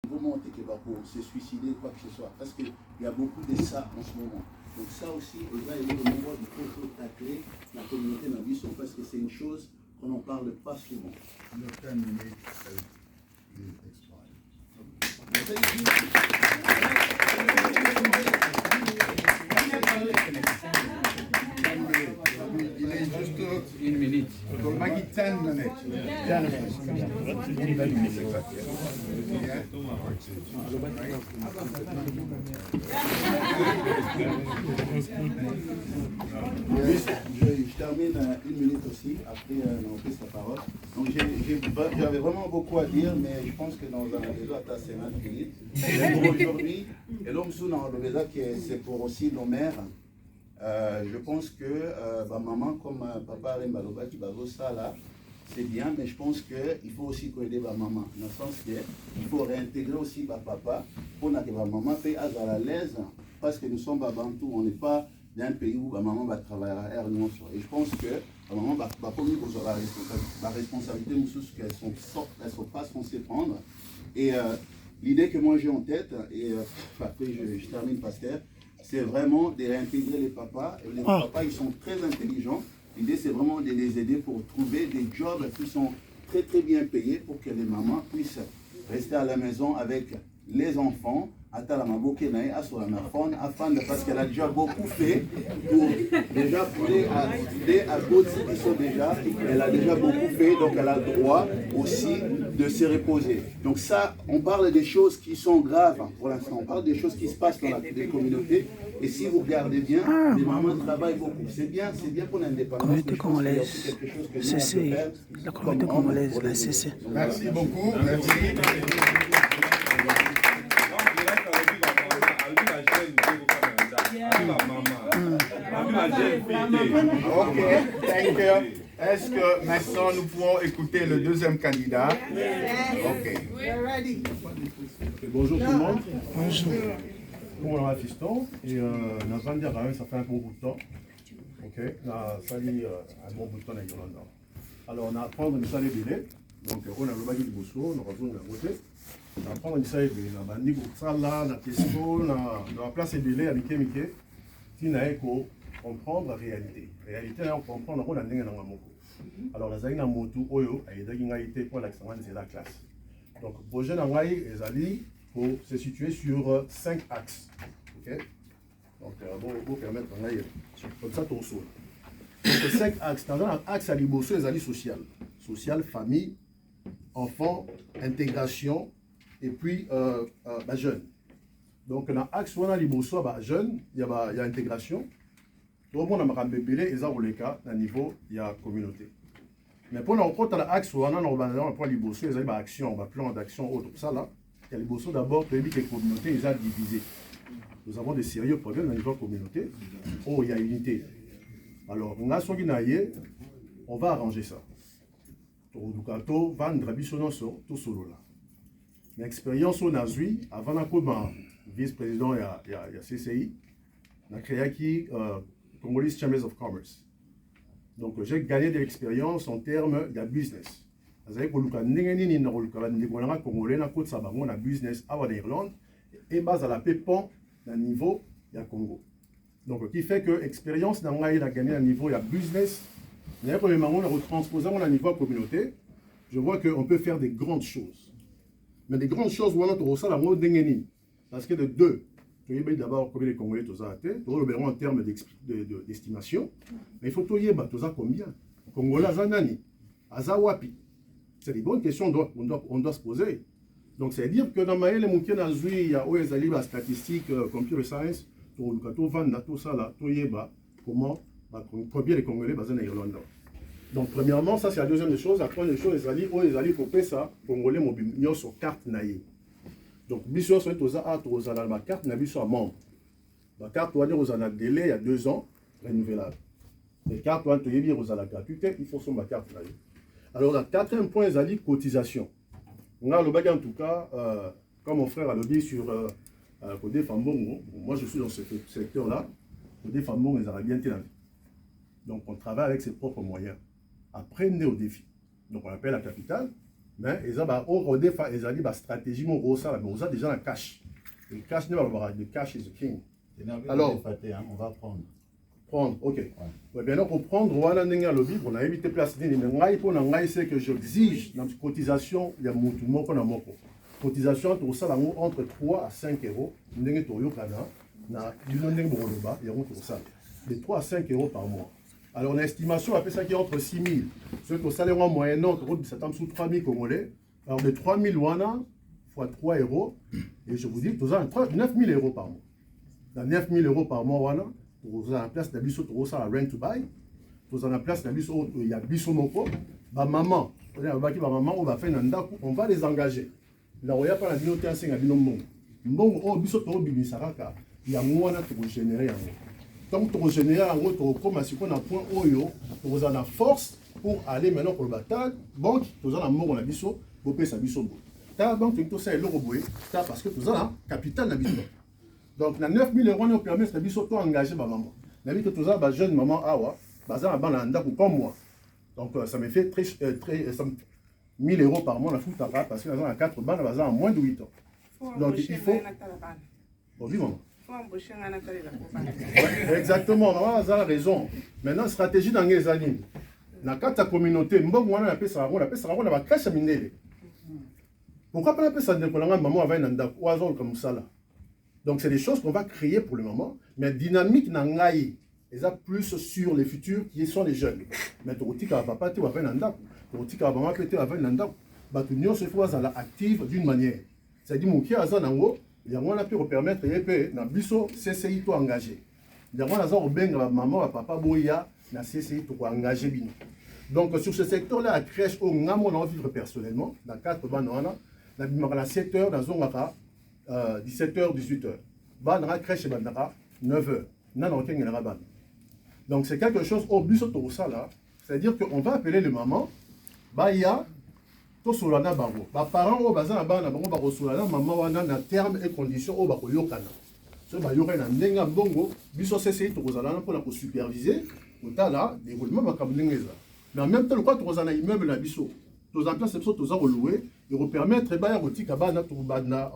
volonté qui va pour se suicider, quoi que ce soit. Parce qu'il y a beaucoup de ça en ce moment. Donc ça aussi, il va y avoir le moment de toujours tacler la communauté dans l'histoire parce que c'est une chose qu'on n'en parle pas souvent. Le 10 minutes is il est juste une minute. Donc, il 10 minutes. 10 minutes. Je termine une minute aussi, après on prise la parole. Donc j'avais vraiment beaucoup à dire, mais je pense que dans un réseau à 50 minutes. Mais pour aujourd'hui, et l'homme sous dans le réseau c'est pour aussi nos mères. Je pense que ma maman, comme papa Rembaloba qui va ça là, c'est bien, mais je pense qu'il faut aussi aider ma maman. Dans le sens qu'il faut réintégrer aussi ma papa pour que ma maman soit à l'aise, parce que nous sommes à Bantou, on n'est pas dans un pays où ma maman va travailler à l'air. Et je pense que ma maman va prendre la responsabilité qu'elles ne sont pas censées prendre. Et l'idée que moi j'ai en tête, et après je termine pasteur, c'est vraiment de réintégrer les papas. Et les papas, ils sont très intelligents. L'idée, c'est vraiment de les aider pour trouver des jobs qui sont très très bien payés pour que les mamans puissent rester à la maison avec les enfants, parce qu'elle a déjà beaucoup fait pour déjà aider à d'autres qui sont déjà, elle a déjà beaucoup fait, donc elle a le droit aussi de se reposer. Donc ça, on parle des choses qui sont graves pour l'instant, on parle des choses qui se passent dans les communautés, et si vous regardez bien, les mamans travaillent beaucoup. C'est bien pour l'indépendance. Communauté congolaise, CC, la communauté congolaise, la CC. Merci beaucoup. Merci. Ok, thank you. Est-ce que maintenant nous pouvons écouter le deuxième candidat? Ok. Bonjour tout le monde. Bonjour. Comment on a fiston? Et Nazandia quand même, ça fait un bon bout de temps. Ok, ça dit un bon bout de temps avec Yolanda. Alors on a prendre une salle de délai. Donc on a le bagage de Bosso, on a besoin de côté. On va prendre une salle de délai. On a dit que ça là, la question, dans la place de délai avec Miké, qui n'a qu'à comprendre la réalité. La réalité, on comprend la rôle de alors la zaina motu oyo aida été pour l'examen de la classe. Donc le projet d'Angaï est allé pour se situer sur 5 axes. Ok. Donc vous permettre d'Angaï comme ça ton sol. Donc 5 axes. Dans un axe à l'Ibosso, les alliés social. Social, famille, enfants, intégration et puis jeunes. Donc dans l'axe où on a l'Ibosso, jeunes, il y a intégration. Donc, on a un bébé et ça, le cas, à niveau, il y a communauté. Mais pour nous, quand on a l'axe, on a un point libosso, il y a action, un plan d'action, autre. Ça là, il y a libosso d'abord, que les communautés, ils ont divisé. Nous avons des sérieux problèmes au niveau communauté. Oh, il y a unité. Alors, on a ce qui on va arranger ça. Donc, on va vendre tout solo là. L'expérience on a eu, avant la vice-président, il y a CCI, on a créé qui Congolese Chambers of Commerce. Donc j'ai gagné de l'expérience en termes de business. C'est-à-dire que le Congolais na business à l'Irlande et base à la pépon d'un niveau du Congo. Donc ce qui fait que l'expérience n'a pas gagné un niveau de business, mais premièrement on a retransposé à niveau de communauté. Je vois qu'on peut faire des grandes choses. Mais des grandes choses, on a ça la mode d'engeni. Parce que de deux. D'abord, combien les Congolais tous a été, en termes d'estimation, mais il faut tout y avoir combien. Congolais, Zanani, Azawapi. C'est des bonnes questions qu'on doit se poser. Donc, c'est-à-dire que dans les moukien il y a des statistiques, computer science, tout ça là, tout y comment combien les Congolais sont en Irlande. Donc, premièrement, ça c'est la deuxième chose. La troisième chose, les alliés pour ça, Congolais mobilisent sur carte naïe. Donc, mission soit aux à ma carte, n'a vu sur membre. Ma carte doit dire aux à délai il y a 2 ans, renouvelable. Les cartes doivent dire aux à la gratuité, il faut sur ma carte. Alors, le quatrième point, c'est cotisation. On a le bagage en tout cas, comme mon frère a le dit sur Côté Fambongo, moi je suis dans ce secteur-là, Côté Fambongo, ils auraient bien été. Donc, on travaille avec ses propres moyens. Apprenez au défi. Donc, on appelle la capitale. mais ils ont des stratégie, mais ils ont déjà la cash. Le cash, le cash is the king. Alors, on va prendre. Prendre, ok. Ouais, bien donc, pour prendre, on a évité place. C'est que j'exige dans la cotisation, il y a mon cotisation entre 3 à 5 euros. De 3 à 5 euros par mois. Alors, on a estimation, on appelle ça qui est entre 6 000. Ceux qui ont salaire en moyenne, ça tombe sous 3 000 Congolais. Alors, de 3 000 wana fois 3 euros, et je vous dis, vous avez 9 000 euros par mois. Dans 9 000 euros par mois, wana, vous avez en place de biso, vous avez rent to buy. Vous avez en place de biso, il y a biso moko. Ba maman, on va les engager. Là, il n'y a pas la binoté à 5 à binomon. Mbongo, oh, biso, to bimisaraka. Il y a moins de générer. Donc, tu générer en gros, tu commences à un point oyo, tu as la force pour aller maintenant pour le bataille. Donc, tu as la mort en abisso, pour payer sa bisso. Tu as donc tu as l'euro boué, parce que tu as la capitale d'habitation. Donc, dans 9 000 euros, nous permet de bisso engager ma maman. Nous avons tu as une jeune maman awa, bazar à bananda comme moi. Donc, ça me fait 1 000 euros par mois la foutara parce que nous avons 4 bandes bazar en moins de 8 ans. Donc, il faut. Bon, maman. Exactement, maman a raison. Maintenant, stratégie dans les années. Dans la communauté, on appelle ça la crèche à Mindele. Pourquoi pas appeler ça maman avait un oiseau comme ça là? Donc, c'est des choses qu'on va créer pour le moment, mais dynamique nangaï. Et ça plus sur les futurs qui sont les jeunes. Mais tu as papa, tu as un andap. Tu as maman, tu as un andap. L'union se fait active d'une manière. C'est-à-dire, mon qui a un ango. Il y a un pu permettre de biso CCI to engagé. Il y a un maman et papa boya na CCI to engagé bino. Donc sur ce secteur là, la crèche au ngamo na vivre personnellement dans 4 banana na 7 heures dans zongaka 17h 18h. Ba na crèche bandaka 9h. Na na kenga na ban. Donc c'est quelque chose au biso to ça là, c'est-à-dire qu'on va appeler les mamans ba ya solana bango ba parents au bazan bana bango ba solana maman wana na terme et conditions au ba ko yokana so ba yokana ndenga bongo biso ceci to kozalana pour la superviser otala déroulement makabungeza mais en même temps le quoi to kozana immeuble na biso to en place biso to za louer et permettre ba ya kotika bana to bana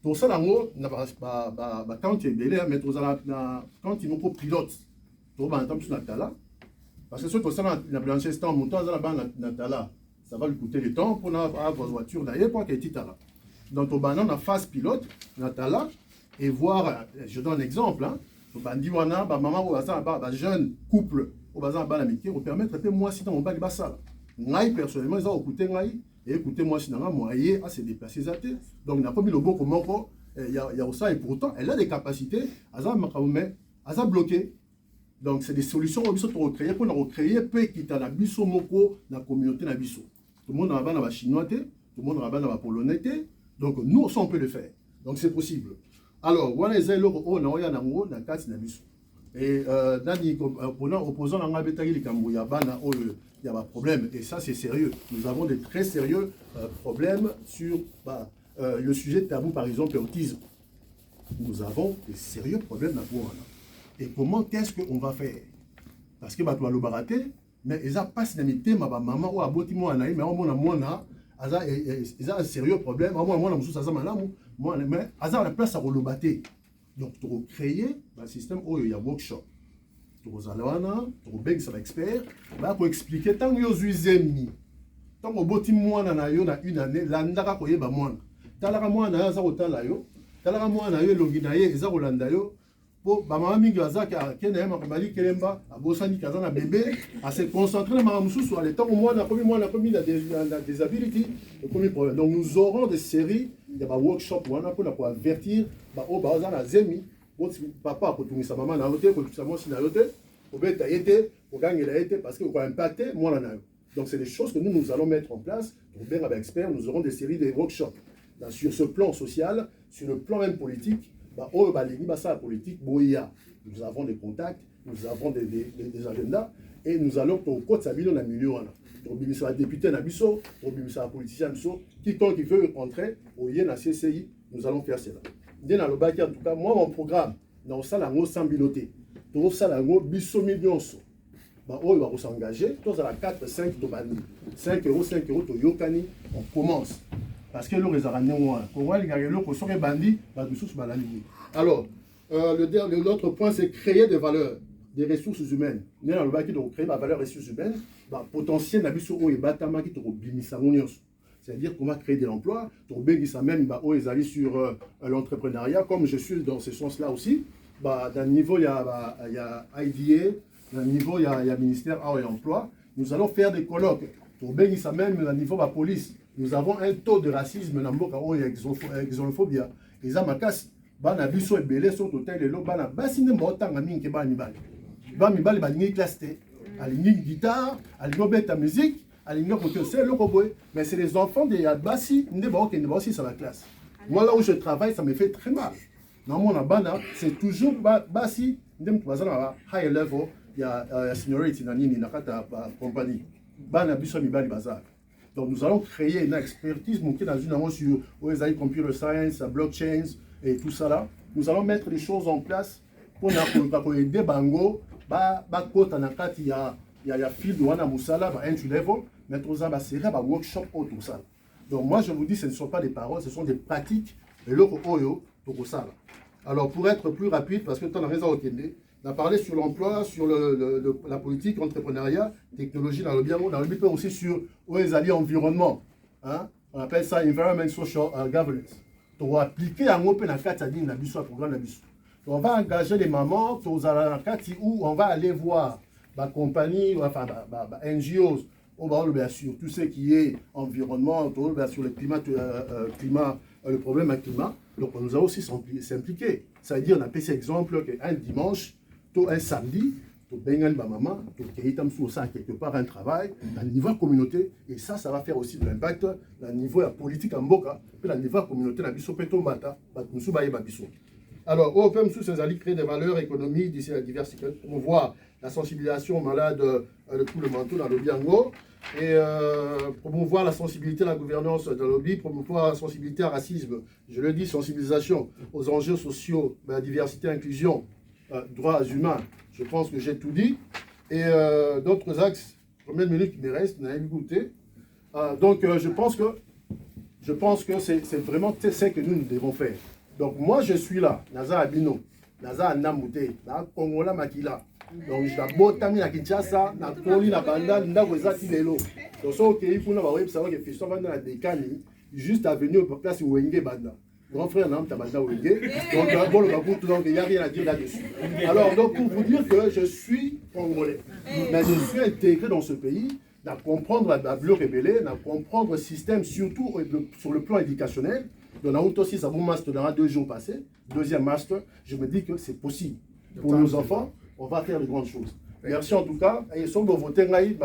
to salango na ba compte belé mais to za na compte moko pilote to ba ntam na tala parce que ce to ça na blanche instant montant za na bana na tala. Ça va lui coûter le temps pour avoir vos voitures d'ailleurs pour qu'il y ait là. Donc, on a une phase pilote, et voir, je donne un exemple, maman ou un jeune couple, au bazar l'amitié, pour permettre de moi si dans mon bac bassal. Moi, personnellement, ils ont écouté et écoutez moi si dans moi à se déplacer. Donc, on n'a pas mis le beau comment il y a ça, et pourtant, elle a des capacités, elle a bloqué. Donc, c'est des solutions pour recréer, peu qui t'a la biso moko, la communauté na biso. Tout le monde a la chinois, tout le monde a la polonais. Donc, nous, ça, on peut le faire. Donc, c'est possible. Alors, voilà les éléments, on a un dans le cadre de biso. Et, opposant à il y a un problème. Et ça, c'est sérieux. Nous avons des très sérieux problèmes sur le sujet tabou, par exemple, l'autisme. Nous avons des sérieux problèmes là-dedans. Et comment est-ce qu'on va faire? Parce que tu as le baraté, mais ils n'ont pas de ma maman ou à Botimo, mais on a un sérieux problème. Mais ils ont la place à relobater. Donc, tu as créé un système où il y a un workshop. Tu as ça expert pour expliquer tant que tu as mis. Tant que Botimo, il y a une année, l'andaka koye ba mwana. Talaka mwana za otala yo. Talaka mwana yo longinaye eza kolanda yo. Maman mingi azaka kene makabali kelemba abosani kazana bébé à se concentrer na mamusu sur le temps moi na commis la disability le premier problème. Donc nous aurons des séries de workshops wana pour avertir au bazana zemi papa ko tumisa maman na hotel ko tumisa moi na hotel ko beta yete ko gagner la yete parce que ko impacter moi na. Donc c'est des choses que nous allons mettre en place pour bien avec experts. Nous aurons des séries de workshops sur ce plan social, sur le plan même politique. Politique, nous avons des contacts, nous avons des agendas et nous allons pour côté Sabino na milieu pour bimisa député na biso, pour bimisa politicien biso, quiconque qui veut entrer au na CCI, nous allons faire cela. Dès dans le bac en tout cas, moi mon programme dans ça la ngo sans biloté. Tout ça la ngo biso millionso. on va s'engager, tous à la 4, 5, 5 euros, to yokani, on commence. Parce que l'euro est à moins. Alors, l'autre point, c'est créer des valeurs, des ressources humaines. Nous avons créer des valeurs ressources humaines, potentiel c'est-à-dire qu'on va créer de l'emploi, même sur l'entrepreneuriat, comme je suis dans ce sens-là aussi. Dans le niveau, il y a IDA, dans le niveau, il y a ministère et l'emploi. Nous allons faire des colloques. Même au niveau de la police, nous avons un taux de racisme dans le xénophobie. Et ça m'a cassé. Bana biso ebele so total lelo bana basi ne mbotanga mingi ba mibali. Ba mibali ba lingi classe te. Alingi guitare, alingi beta musique, alingi côté c'est le boy. Mais c'est les enfants de basi ne ba ok ne ba aussi sur la classe. Moi là où je travaille, ça me fait très mal. Dans mon bana, c'est toujours basi ndem bazana high level, il y a seniority na nini na kata compagnie. Bana biso mibali bazar. Donc nous allons créer une expertise montée dans une annonce sur OSI Computer Science, blockchain et tout ça là. Nous allons mettre les choses en place pour aider Bango, il y a field wana musala, entry level, mettre aux ambassadeurs, workshop tout ça. Donc moi je vous dis, ce ne sont pas des paroles, ce sont des pratiques et l'autre oyo tout ça. Alors pour être plus rapide, parce que tu as raison au Kende, on a parlé sur l'emploi, sur la politique, l'entrepreneuriat, technologie dans le bien, on a parlé aussi sur OSI environnement. Hein? On appelle ça Environment Social Governance. On va appliquer un open à 4 années dans le programme. On va engager les mamans où on va aller voir la compagnie, enfin, NGOs, on va bien sûr tout ce qui est environnement, sur le climat, le problème avec le climat. Donc nous allons aussi s'impliquer. Ça veut dire, on a pris cet exemple qu'un dimanche, un samedi, maman, quelque part un travail, dans le niveau communauté, et ça va faire aussi de l'impact dans le niveau politique en Boka, et dans le niveau communauté, alors, au OPM, nous allons créer des valeurs économiques d'ici la diversité, promouvoir la sensibilisation aux malades de tout le manteau dans le Biango, et promouvoir la sensibilité à la gouvernance dans le lobby, promouvoir la sensibilité au racisme, je le dis, sensibilisation aux enjeux sociaux, la diversité, inclusion, droits humains. Je pense que j'ai tout dit. Et d'autres axes, combien de minutes il me reste, on a écouté. Donc je pense que c'est vraiment ce que nous devons faire. Donc moi je suis là, Naza Abino, Naza Anamute, na Kongola Makila. Donc je suis botami na Kinshasa, na Koli na Banda, ndako ezati lelo. Donc so okay, pour na ba web savoir que fiston banda na Dekani, juste à venir pour place Wenge Banda. Grand frère Nam Tabanda Wenge. Donc bon donc il n'y a rien à dire là-dessus. Alors donc pour vous dire que je suis congolais, mais je suis intégré dans ce pays. À comprendre la bleu rébellé, à comprendre le système, surtout sur le plan éducationnel. Donc, on a aussi ça master dans 2 jours passés, deuxième master. Je me dis que c'est possible. Pour nos enfants, on va faire de grandes choses. Merci en tout cas. Et si on veut voter, thank you.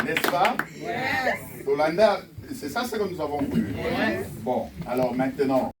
N'est-ce pas? Yes. Yolanda, c'est ça ce que nous avons vu. Bon, alors maintenant.